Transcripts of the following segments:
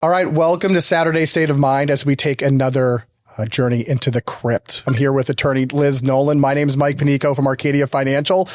All right, welcome to Saturday State of Mind as we take another journey into the Crypt. I'm here with attorney Liz Nolan. My name is Mike Panico from Arcadia Financial.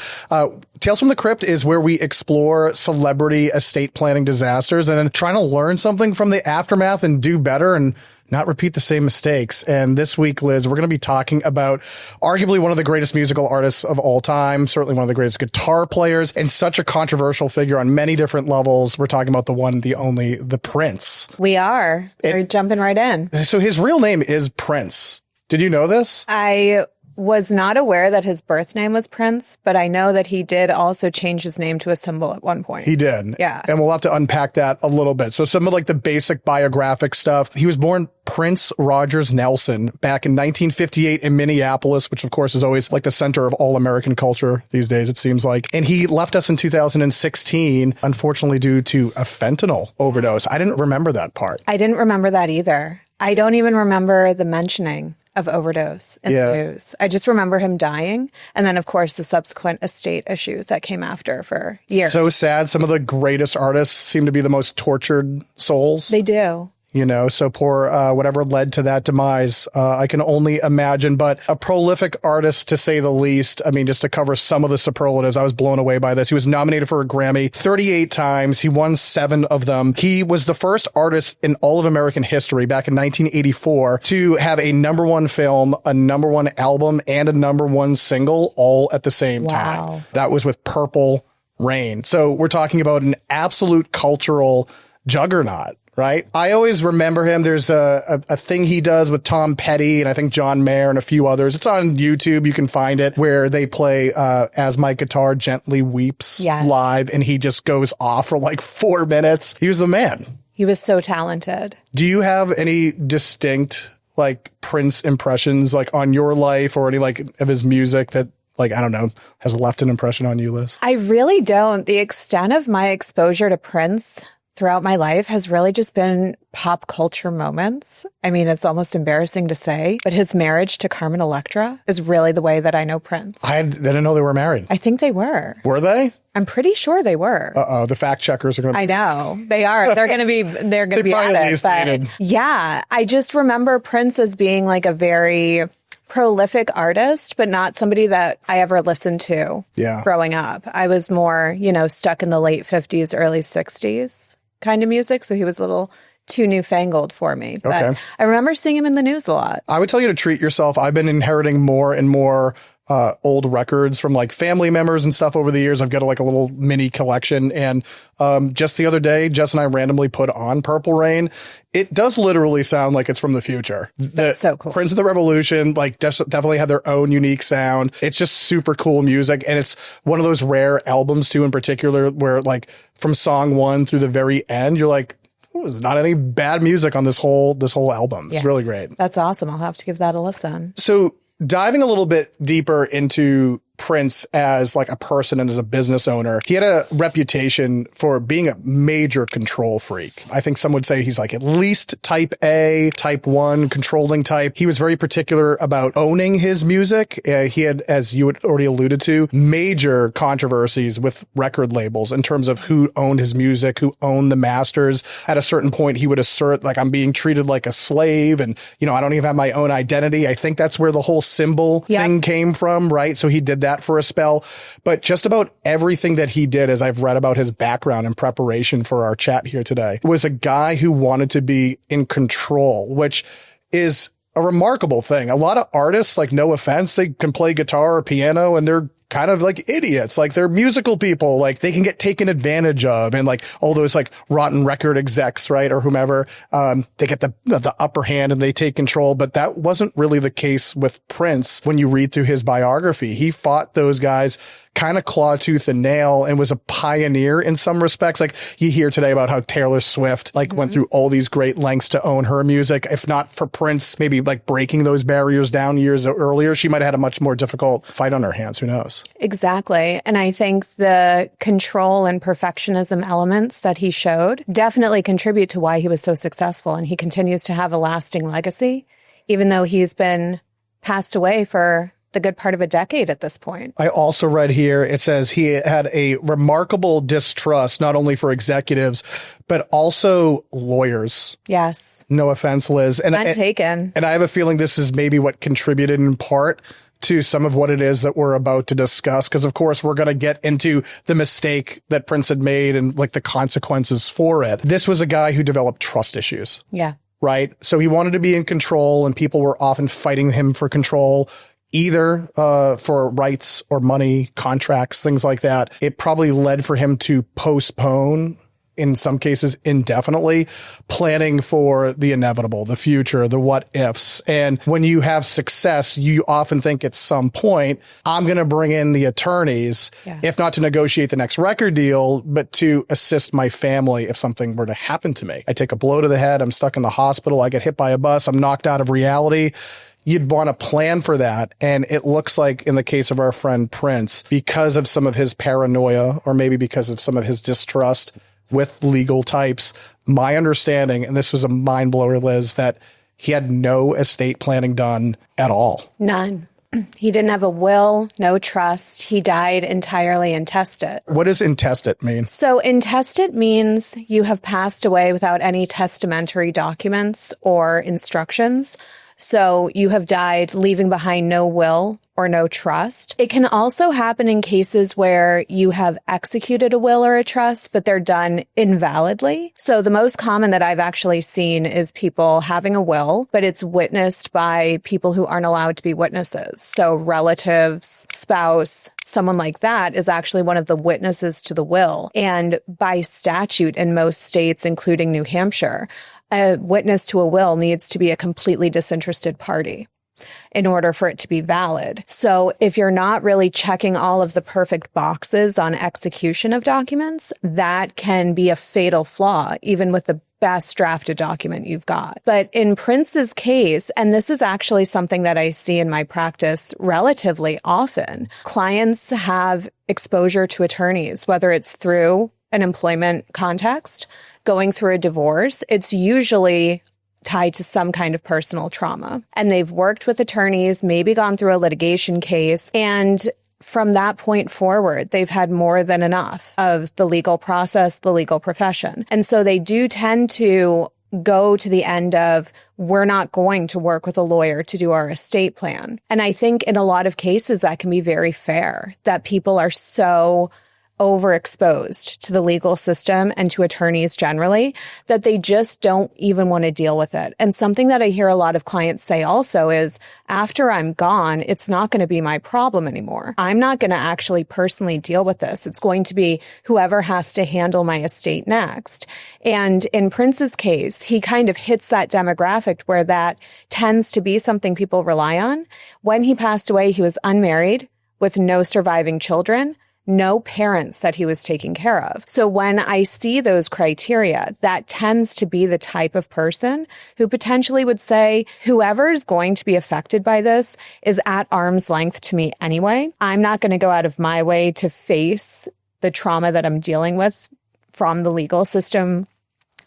Tales from the Crypt is where we explore celebrity estate planning disasters and trying to learn something from the aftermath and do better and not repeat the same mistakes. And this week, Liz, we're going to be talking about arguably one of the greatest musical artists of all time, certainly one of the greatest guitar players, and such a controversial figure on many different levels. We're talking about the one, the only, the Prince. We are. We're jumping right in. So his real name is Prince. Did you know this? I was not aware that his birth name was Prince, but I know that he did also change his name to a symbol at one point. He did. Yeah. And we'll have to unpack that a little bit. So some of like the basic biographic stuff. He was born Prince Rogers Nelson back in 1958 in Minneapolis, which of course is always like the center of all American culture these days, it seems like. And he left us in 2016, unfortunately due to a fentanyl overdose. I didn't remember that part. I didn't remember that either. I don't even remember the mentioning of overdose in the news. I just remember him dying. And then, of course, the subsequent estate issues that came after for years. So sad. Some of the greatest artists seem to be the most tortured souls. They do. You know, so poor, whatever led to that demise, I can only imagine, but a prolific artist to say the least. I mean, just to cover some of the superlatives, I was blown away by this. He was nominated for a Grammy 38 times. He won 7 of them. He was the first artist in all of American history back in 1984 to have a #1 film, a #1 album, and a #1 single all at the same time. That was with Purple Rain. So we're talking about an absolute cultural juggernaut. Right. I always remember him. There's a thing he does with Tom Petty and I think John Mayer and a few others. It's on YouTube. You can find it where they play As My Guitar Gently Weeps live. And he just goes off for like 4 minutes. He was the man. He was so talented. Do you have any distinct like Prince impressions like on your life or any like of his music that like, I don't know, has left an impression on you, Liz? I really don't. The extent of my exposure to Prince throughout my life has really just been pop culture moments. I mean, it's almost embarrassing to say, but his marriage to Carmen Electra is really the way that I know Prince. I didn't know they were married. I think they were. Were they? I'm pretty sure they were. Uh-oh, the fact checkers are going to... I know. They are. They're going to be at it. But yeah, I just remember Prince as being like a very prolific artist, but not somebody that I ever listened to growing up. I was more, stuck in the late 50s, early 60s. Kind of music, so he was a little too newfangled for me. But I remember seeing him in the news a lot. I would tell you to treat yourself. I've been inheriting more and more old records from like family members and stuff over the years. I've got like a little mini collection. And just the other day, Jess and I randomly put on Purple Rain. It does literally sound like it's from the future. That's so cool. Prince of the Revolution, like definitely had their own unique sound. It's just super cool music. And it's one of those rare albums too, in particular, where like from song 1 through the very end, you're like, there's not any bad music on this whole album. It's really great. That's awesome. I'll have to give that a listen. So diving a little bit deeper into Prince as like a person and as a business owner, he had a reputation for being a major control freak. I think some would say he's like at least type A, type 1, controlling type. He was very particular about owning his music. He had, as you had already alluded to, major controversies with record labels in terms of who owned his music, who owned the masters. At a certain point, he would assert like, I'm being treated like a slave and, I don't even have my own identity. I think that's where the whole symbol thing came from, right? So he did that for a spell, but just about everything that he did, as I've read about his background in preparation for our chat here today, was a guy who wanted to be in control, which is a remarkable thing. A lot of artists, like no offense, they can play guitar or piano and they're kind of like idiots. Like they're musical people, like they can get taken advantage of. And like all those like rotten record execs, right? Or whomever, they get the upper hand and they take control. But that wasn't really the case with Prince. When you read through his biography, he fought those guys kind of claw tooth and nail and was a pioneer in some respects. Like you hear today about how Taylor Swift like went through all these great lengths to own her music. If not for Prince, maybe like breaking those barriers down years earlier, she might have had a much more difficult fight on her hands. Who knows? Exactly. And I think the control and perfectionism elements that he showed definitely contribute to why he was so successful. And he continues to have a lasting legacy, even though he's been passed away for the good part of a decade at this point. I also read here, it says he had a remarkable distrust, not only for executives, but also lawyers. Yes. No offense, Liz. And taken. And I have a feeling this is maybe what contributed in part to some of what it is that we're about to discuss. Because, of course, we're going to get into the mistake that Prince had made and like the consequences for it. This was a guy who developed trust issues. Yeah. Right. So he wanted to be in control, and people were often fighting him for control, either for rights or money, contracts, things like that. It probably led for him to postpone, in some cases indefinitely, planning for the inevitable, the future, the what ifs. And when you have success, you often think at some point, I'm going to bring in the attorneys, if not to negotiate the next record deal, but to assist my family if something were to happen to me. I take a blow to the head, I'm stuck in the hospital, I get hit by a bus, I'm knocked out of reality. You'd want to plan for that. And it looks like in the case of our friend Prince, because of some of his paranoia, or maybe because of some of his distrust with legal types, my understanding, and this was a mind blower, Liz, that he had no estate planning done at all. None. He didn't have a will, no trust. He died entirely intestate. What does intestate mean? So intestate means you have passed away without any testamentary documents or instructions. So you have died leaving behind no will or no trust. It can also happen in cases where you have executed a will or a trust, but they're done invalidly. So the most common that I've actually seen is people having a will, but it's witnessed by people who aren't allowed to be witnesses. So relatives, spouse, someone like that is actually one of the witnesses to the will. And by statute in most states, including New Hampshire, a witness to a will needs to be a completely disinterested party in order for it to be valid. So if you're not really checking all of the perfect boxes on execution of documents, that can be a fatal flaw, even with the best drafted document you've got. But in Prince's case, and this is actually something that I see in my practice relatively often, clients have exposure to attorneys, whether it's through an employment context, going through a divorce. It's usually tied to some kind of personal trauma. And they've worked with attorneys, maybe gone through a litigation case. And from that point forward, they've had more than enough of the legal process, the legal profession. And so they do tend to go to the end of, we're not going to work with a lawyer to do our estate plan. And I think in a lot of cases that can be very fair, that people are so overexposed to the legal system and to attorneys generally that they just don't even want to deal with it. And something that I hear a lot of clients say also is, after I'm gone, it's not going to be my problem anymore. I'm not going to actually personally deal with this. It's going to be whoever has to handle my estate next. And in Prince's case, he kind of hits that demographic where that tends to be something people rely on. When he passed away, he was unmarried with no surviving children, no parents that he was taking care of. So when I see those criteria, that tends to be the type of person who potentially would say, whoever's going to be affected by this is at arm's length to me anyway. I'm not going to go out of my way to face the trauma that I'm dealing with from the legal system,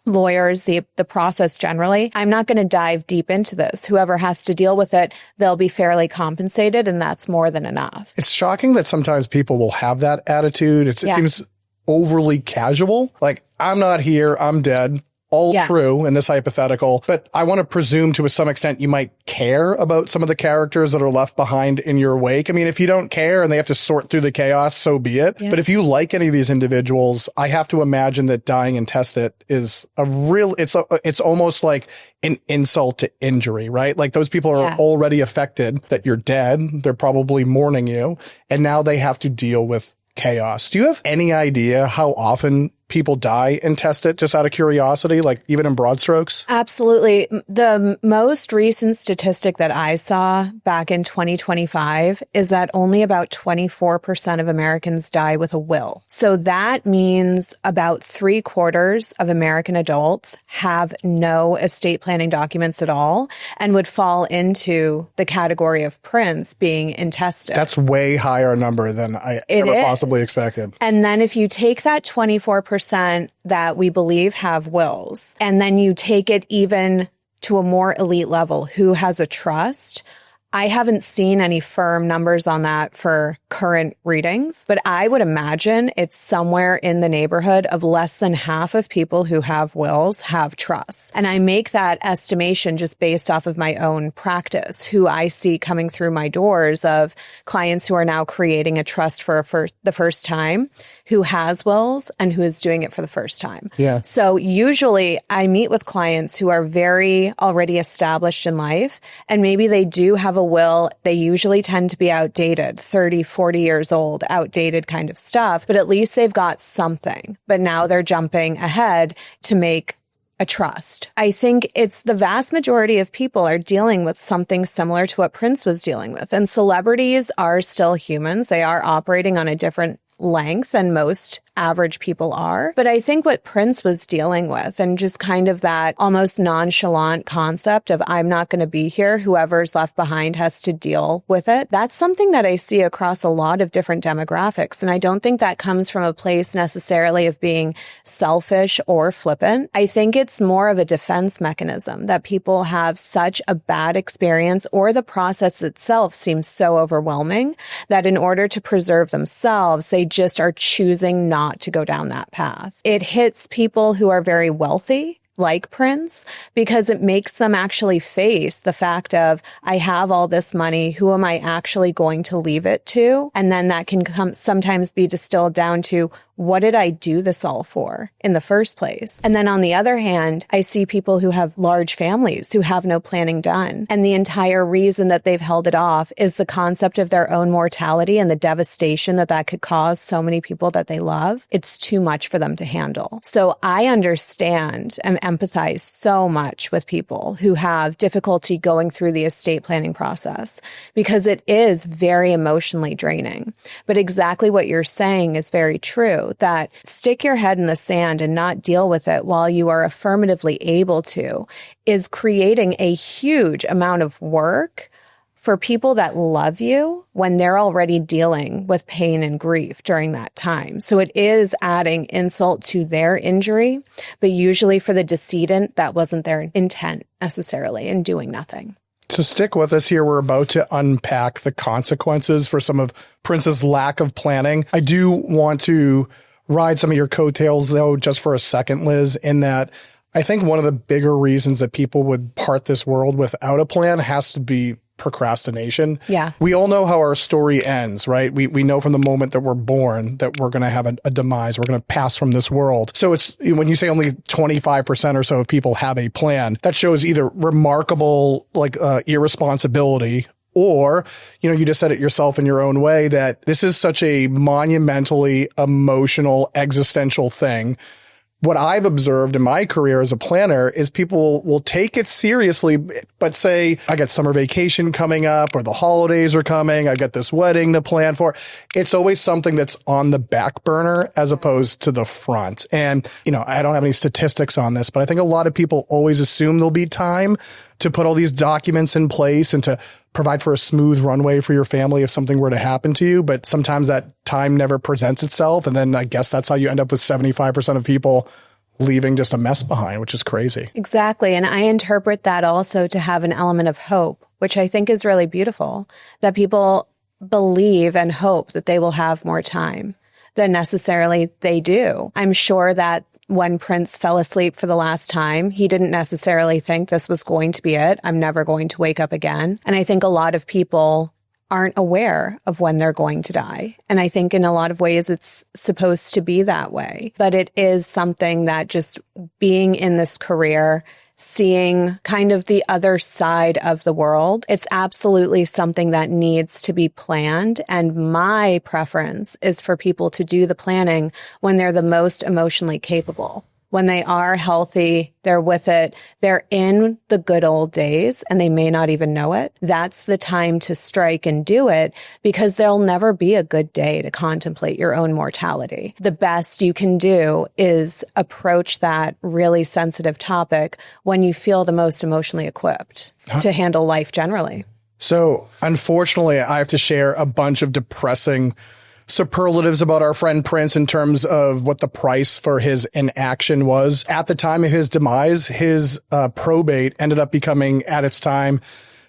lawyers, the process generally. I'm not going to dive deep into this. Whoever has to deal with it, they'll be fairly compensated, and that's more than enough. It's shocking that sometimes people will have that attitude. It seems overly casual. Like, I'm not here, I'm dead. All true in this hypothetical, but I want to presume to some extent you might care about some of the characters that are left behind in your wake. I mean, if you don't care and they have to sort through the chaos, so be it. Yeah. But if you like any of these individuals, I have to imagine that dying intestate is it's almost like an insult to injury, right? Like, those people are already affected that you're dead. They're probably mourning you, and now they have to deal with chaos. Do you have any idea how often people die intestate, just out of curiosity, like even in broad strokes? Absolutely. The most recent statistic that I saw back in 2025 is that only about 24% of Americans die with a will. So that means about 3/4 of American adults have no estate planning documents at all and would fall into the category of Prince being intestate. That's way higher number than I ever possibly expected. And then if you take that 24% that we believe have wills, and then you take it even to a more elite level, who has a trust, I haven't seen any firm numbers on that for current readings, but I would imagine it's somewhere in the neighborhood of less than half of people who have wills have trusts. And I make that estimation just based off of my own practice, who I see coming through my doors of clients who are now creating a trust for the first time, who has wills and who is doing it for the first time. Yeah. So usually I meet with clients who are very already established in life, and maybe they do have a will. They usually tend to be outdated, 30, 40 years old, outdated kind of stuff, but at least they've got something. But now they're jumping ahead to make a trust. I think it's the vast majority of people are dealing with something similar to what Prince was dealing with. And celebrities are still humans. They are operating on a different length than most average people are. But I think what Prince was dealing with, and just kind of that almost nonchalant concept of I'm not going to be here, whoever's left behind has to deal with it. That's something that I see across a lot of different demographics. And I don't think that comes from a place necessarily of being selfish or flippant. I think it's more of a defense mechanism that people have such a bad experience, or the process itself seems so overwhelming that in order to preserve themselves, they just are choosing not to go down that path. It hits people who are very wealthy, like Prince, because it makes them actually face the fact of, I have all this money, who am I actually going to leave it to? And then that can sometimes be distilled down to, what did I do this all for in the first place? And then on the other hand, I see people who have large families who have no planning done. And the entire reason that they've held it off is the concept of their own mortality and the devastation that that could cause so many people that they love. It's too much for them to handle. So I understand and empathize so much with people who have difficulty going through the estate planning process, because it is very emotionally draining. But exactly what you're saying is very true. That stick your head in the sand and not deal with it while you are affirmatively able to is creating a huge amount of work for people that love you when they're already dealing with pain and grief during that time. So it is adding insult to their injury, but usually for the decedent, that wasn't their intent necessarily in doing nothing. So stick with us here. We're about to unpack the consequences for some of Prince's lack of planning. I do want to ride some of your coattails, though, just for a second, Liz, in that I think one of the bigger reasons that people would part this world without a plan has to be procrastination. Yeah. We all know how our story ends, right? We know from the moment that we're born that we're going to have a demise. We're going to pass from this world. So it's when you say only 25% or so of people have a plan, that shows either remarkable irresponsibility, or, you just said it yourself in your own way, that this is such a monumentally emotional, existential thing. What I've observed in my career as a planner is people will take it seriously, but say, I got summer vacation coming up, or the holidays are coming, I got this wedding to plan for. It's always something that's on the back burner as opposed to the front. And, I don't have any statistics on this, but I think a lot of people always assume there'll be time to put all these documents in place and to provide for a smooth runway for your family if something were to happen to you. But sometimes that time never presents itself. And then I guess that's how you end up with 75% of people leaving just a mess behind, which is crazy. Exactly. And I interpret that also to have an element of hope, which I think is really beautiful, that people believe and hope that they will have more time than necessarily they do. I'm sure that when Prince fell asleep for the last time, he didn't necessarily think this was going to be it. I'm never going to wake up again. And I think a lot of people aren't aware of when they're going to die. And I think in a lot of ways it's supposed to be that way. But it is something that just being in this career, seeing kind of the other side of the world, it's absolutely something that needs to be planned. And my preference is for people to do the planning when they're the most emotionally capable. When they are healthy, they're with it, they're in the good old days, and they may not even know it. That's the time to strike and do it, because there'll never be a good day to contemplate your own mortality. The best you can do is approach that really sensitive topic when you feel the most emotionally equipped to handle life generally. So, unfortunately, I have to share a bunch of depressing superlatives about our friend Prince in terms of what the price for his inaction was. At the time of his demise, his probate ended up becoming, at its time,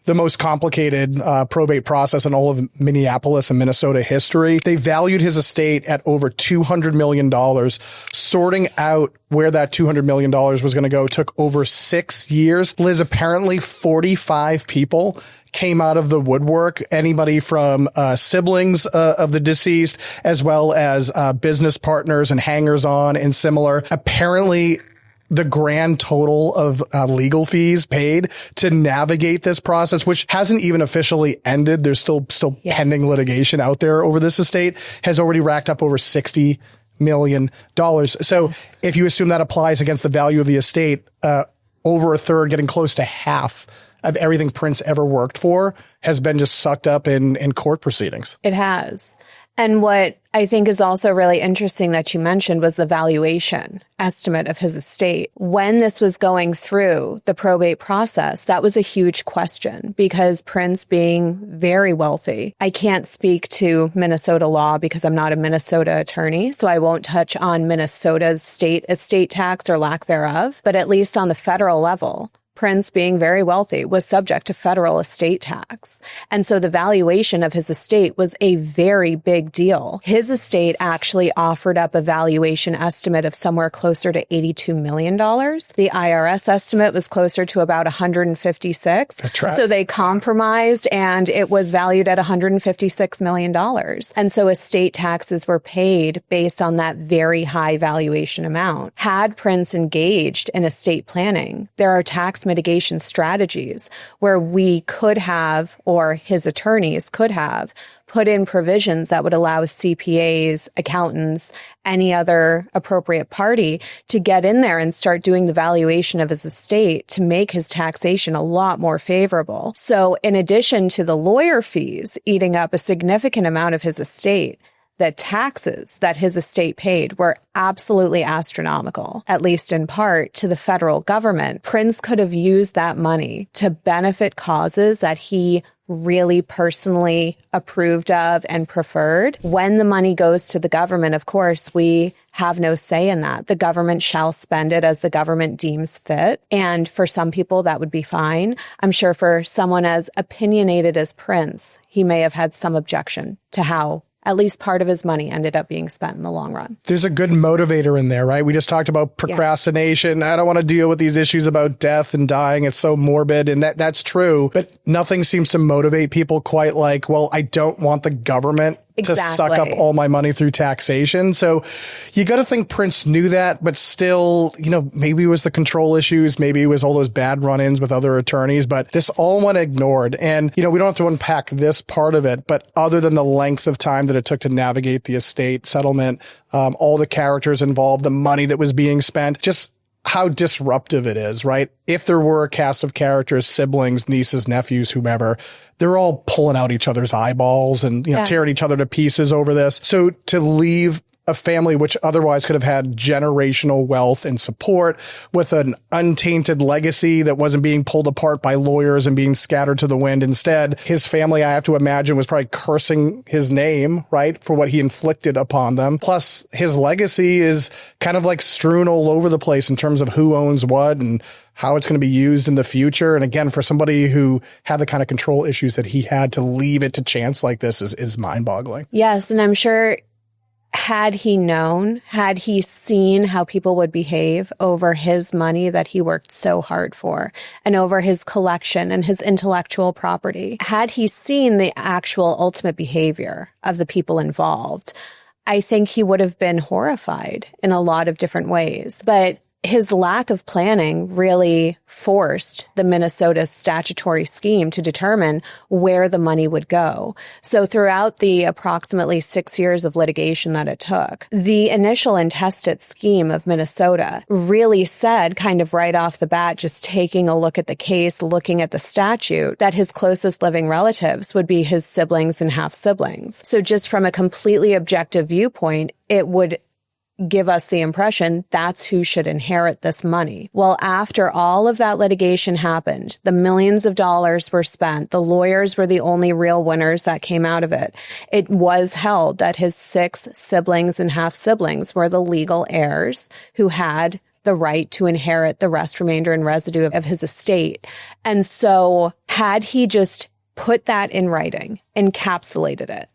the most complicated probate process in all of Minneapolis and Minnesota history. They valued his estate at over $200 million. Sorting out where that $200 million was going to go took over 6 years. Liz, apparently 45 people came out of the woodwork, anybody from siblings of the deceased, as well as business partners and hangers-on and similar. Apparently, the grand total of legal fees paid to navigate this process, which hasn't even officially ended, there's still pending litigation out there over this estate, has already racked up over $60 million. So if you assume that applies against the value of the estate, over a third, getting close to half of everything Prince ever worked for has been just sucked up in court proceedings. It has. And what I think is also really interesting that you mentioned was the valuation estimate of his estate. When this was going through the probate process, that was a huge question because Prince being very wealthy, I can't speak to Minnesota law because I'm not a Minnesota attorney, so I won't touch on Minnesota's state estate tax or lack thereof, but at least on the federal level, Prince, being very wealthy, was subject to federal estate tax. And so the valuation of his estate was a very big deal. His estate actually offered up a valuation estimate of somewhere closer to $82 million. The IRS estimate was closer to about $156. So they compromised and it was valued at $156 million. And so estate taxes were paid based on that very high valuation amount. Had Prince engaged in estate planning, there are tax mitigation strategies where we could have, or his attorneys could have, put in provisions that would allow CPAs, accountants, any other appropriate party to get in there and start doing the valuation of his estate to make his taxation a lot more favorable. So in addition to the lawyer fees eating up a significant amount of his estate, the taxes that his estate paid were absolutely astronomical, at least in part to the federal government. Prince could have used that money to benefit causes that he really personally approved of and preferred. When the money goes to the government, of course, we have no say in that. The government shall spend it as the government deems fit. And for some people, that would be fine. I'm sure for someone as opinionated as Prince, he may have had some objection to how at least part of his money ended up being spent in the long run. There's a good motivator in there, right? We just talked about procrastination. I don't want to deal with these issues about death and dying. It's so morbid. And that's true. But nothing seems to motivate people quite like, well, I don't want the government to suck up all my money through taxation. So you got to think Prince knew that, but still, maybe it was the control issues. Maybe it was all those bad run-ins with other attorneys, but this all went ignored. And, we don't have to unpack this part of it, but other than the length of time that it took to navigate the estate settlement, all the characters involved, the money that was being spent, just how disruptive it is, right? If there were a cast of characters, siblings, nieces, nephews, whomever, they're all pulling out each other's eyeballs and, tearing each other to pieces over this. So to leave a family which otherwise could have had generational wealth and support with an untainted legacy that wasn't being pulled apart by lawyers and being scattered to the wind. Instead, his family, I have to imagine, was probably cursing his name, right, for what he inflicted upon them. Plus, his legacy is kind of like strewn all over the place in terms of who owns what and how it's going to be used in the future. And again, for somebody who had the kind of control issues that he had, to leave it to chance like this is mind-boggling. Yes, and I'm sure had he known, had he seen how people would behave over his money that he worked so hard for and over his collection and his intellectual property, had he seen the actual ultimate behavior of the people involved, I think he would have been horrified in a lot of different ways. But his lack of planning really forced the Minnesota statutory scheme to determine where the money would go. So throughout the approximately 6 years of litigation that it took, the initial intestate scheme of Minnesota really said, kind of right off the bat, just taking a look at the case, looking at the statute, that his closest living relatives would be his siblings and half-siblings. So just from a completely objective viewpoint, it would give us the impression that's who should inherit this money. Well, after all of that litigation happened, the millions of dollars were spent, the lawyers were the only real winners that came out of it. It was held that his 6 siblings and half-siblings were the legal heirs who had the right to inherit the rest, remainder, and residue of his estate. And so had he just put that in writing, encapsulated it,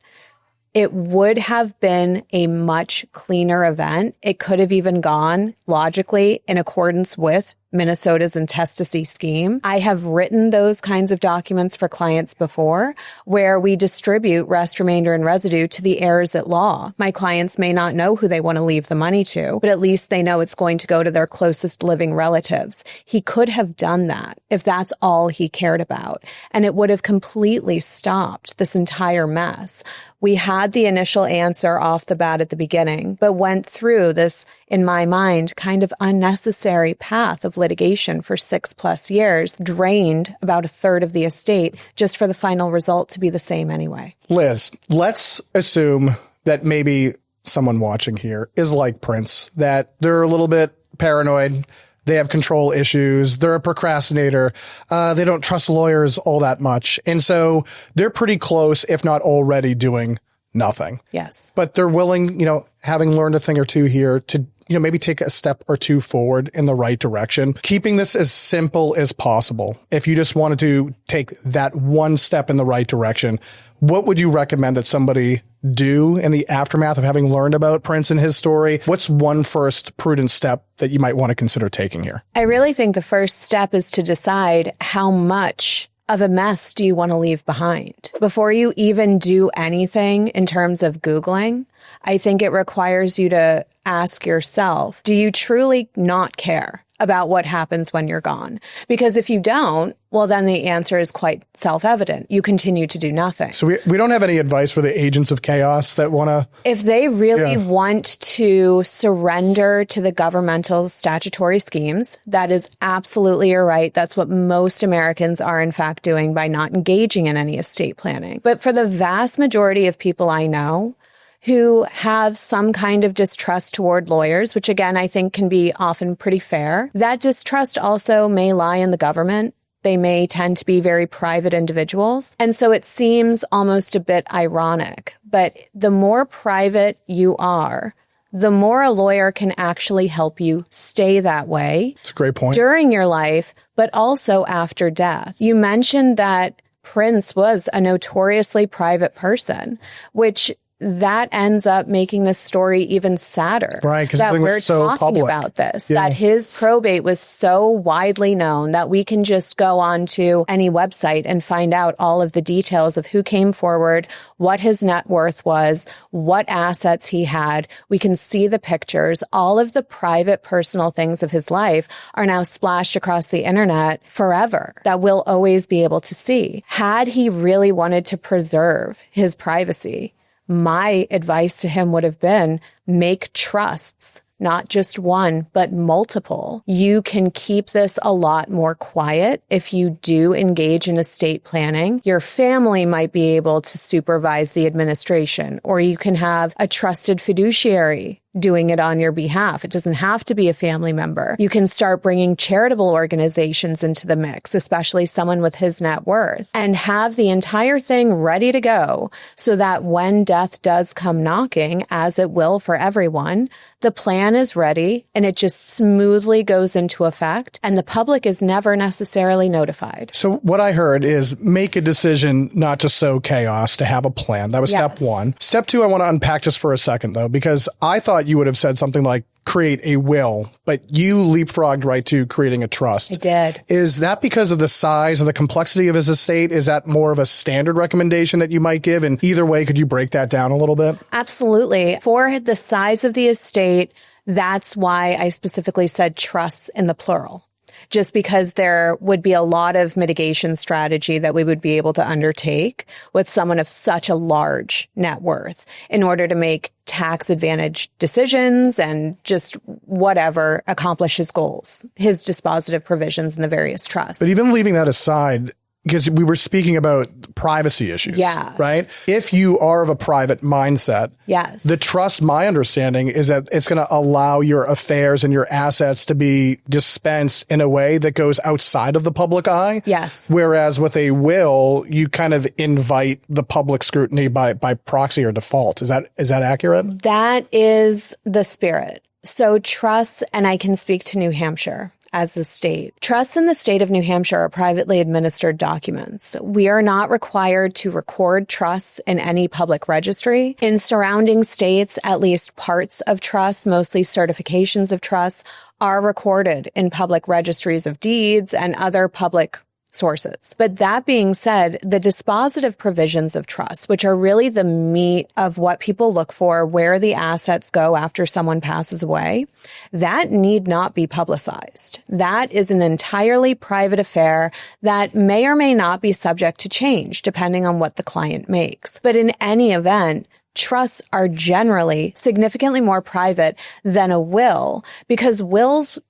it would have been a much cleaner event. It could have even gone logically in accordance with Minnesota's intestate scheme. I have written those kinds of documents for clients before where we distribute rest, remainder, and residue to the heirs at law. My clients may not know who they want to leave the money to, but at least they know it's going to go to their closest living relatives. He could have done that if that's all he cared about, and it would have completely stopped this entire mess. We had the initial answer off the bat at the beginning, but went through this, in my mind, kind of unnecessary path of litigation for 6+ years, drained about a third of the estate just for the final result to be the same anyway. Liz, let's assume that maybe someone watching here is like Prince, that they're a little bit paranoid. They have control issues. They're a procrastinator. They don't trust lawyers all that much. And so they're pretty close, if not already doing nothing. Yes. But they're willing, having learned a thing or two here, to maybe take a step or two forward in the right direction, keeping this as simple as possible. If you just wanted to take that one step in the right direction, what would you recommend that somebody do in the aftermath of having learned about Prince and his story? What's one first prudent step that you might want to consider taking here? I really think the first step is to decide how much of a mess do you want to leave behind. Before you even do anything in terms of Googling, I think it requires you to ask yourself, do you truly not care about what happens when you're gone? Because if you don't, well, then the answer is quite self-evident. You continue to do nothing. So we don't have any advice for the agents of chaos that want to... If they really want to surrender to the governmental statutory schemes, that is absolutely your right. That's what most Americans are, in fact, doing by not engaging in any estate planning. But for the vast majority of people I know who have some kind of distrust toward lawyers, which again, I think can be often pretty fair, that distrust also may lie in the government. They may tend to be very private individuals. And so it seems almost a bit ironic, but the more private you are, the more a lawyer can actually help you stay that way. It's a great point. During your life, but also after death. You mentioned that Prince was a notoriously private person, which that ends up making this story even sadder. Right, because that we're so talking public about this, that his probate was so widely known that we can just go on to any website and find out all of the details of who came forward, what his net worth was, what assets he had. We can see the pictures. All of the private, personal things of his life are now splashed across the internet forever that we'll always be able to see. Had he really wanted to preserve his privacy, my advice to him would have been make trusts, not just one, but multiple. You can keep this a lot more quiet if you do engage in estate planning. Your family might be able to supervise the administration, or you can have a trusted fiduciary doing it on your behalf. It doesn't have to be a family member. You can start bringing charitable organizations into the mix, especially someone with his net worth, and have the entire thing ready to go so that when death does come knocking, as it will for everyone, the plan is ready and it just smoothly goes into effect and the public is never necessarily notified. So what I heard is make a decision not to sow chaos, to have a plan. That was step one. Step two, I want to unpack just for a second though, because I thought you would have said something like create a will, but you leapfrogged right to creating a trust. I did. Is that because of the size and the complexity of his estate? Is that more of a standard recommendation that you might give? And either way, could you break that down a little bit? Absolutely. For the size of the estate, that's why I specifically said trusts in the plural. Just because there would be a lot of mitigation strategy that we would be able to undertake with someone of such a large net worth in order to make tax advantage decisions and just whatever accomplish his goals, his dispositive provisions in the various trusts. But even leaving that aside, because we were speaking about privacy issues, right? If you are of a private mindset, the trust, my understanding is that it's going to allow your affairs and your assets to be dispensed in a way that goes outside of the public eye. Yes. Whereas with a will, you kind of invite the public scrutiny by proxy or default. Is that accurate? That is the spirit So trusts, and I can speak to New Hampshire as the state. Trusts in the state of New Hampshire are privately administered documents. We are not required to record trusts in any public registry. In surrounding states, at least parts of trusts, mostly certifications of trusts, are recorded in public registries of deeds and other public sources. But that being said, the dispositive provisions of trust, which are really the meat of what people look for, where the assets go after someone passes away, that need not be publicized. That is an entirely private affair that may or may not be subject to change depending on what the client makes. But in any event, trusts are generally significantly more private than a will, because wills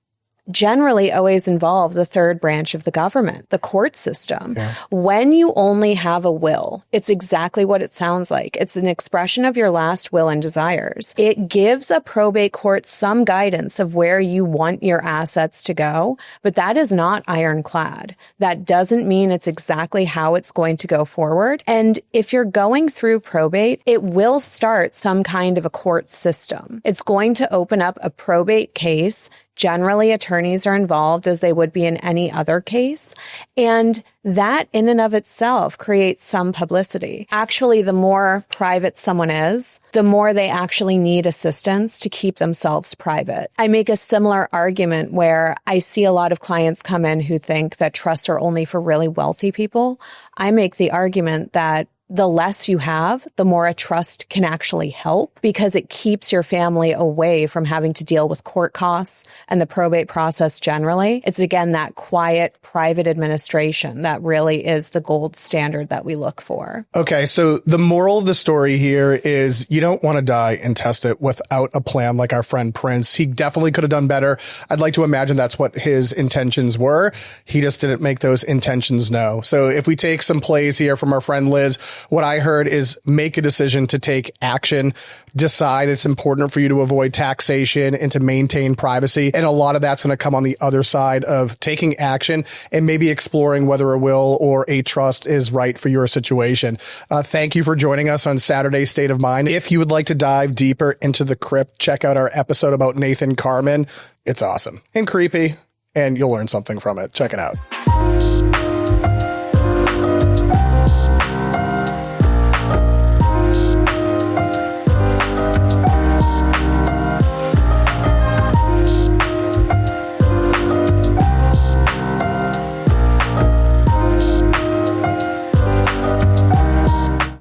generally always involve the third branch of the government, the court system. Yeah. When you only have a will, it's exactly what it sounds like. It's an expression of your last will and desires. It gives a probate court some guidance of where you want your assets to go, but that is not ironclad. That doesn't mean it's exactly how it's going to go forward. And if you're going through probate, it will start some kind of a court system. It's going to open up a probate case. Generally, attorneys are involved as they would be in any other case. And that in and of itself creates some publicity. Actually, the more private someone is, the more they actually need assistance to keep themselves private. I make a similar argument where I see a lot of clients come in who think that trusts are only for really wealthy people. I make the argument that the less you have, the more a trust can actually help, because it keeps your family away from having to deal with court costs and the probate process generally. It's, again, that quiet, private administration that really is the gold standard that we look for. Okay, so the moral of the story here is you don't want to die intestate without a plan like our friend Prince. He definitely could have done better. I'd like to imagine that's what his intentions were. He just didn't make those intentions known. So if we take some plays here from our friend Liz, what I heard is make a decision to take action, decide it's important for you to avoid taxation and to maintain privacy. And a lot of that's going to come on the other side of taking action and maybe exploring whether a will or a trust is right for your situation. Thank you for joining us on Saturday State of Mind. If you would like to dive deeper into the crypt, check out our episode about Nathan Carman. It's awesome and creepy, and you'll learn something from it. Check it out.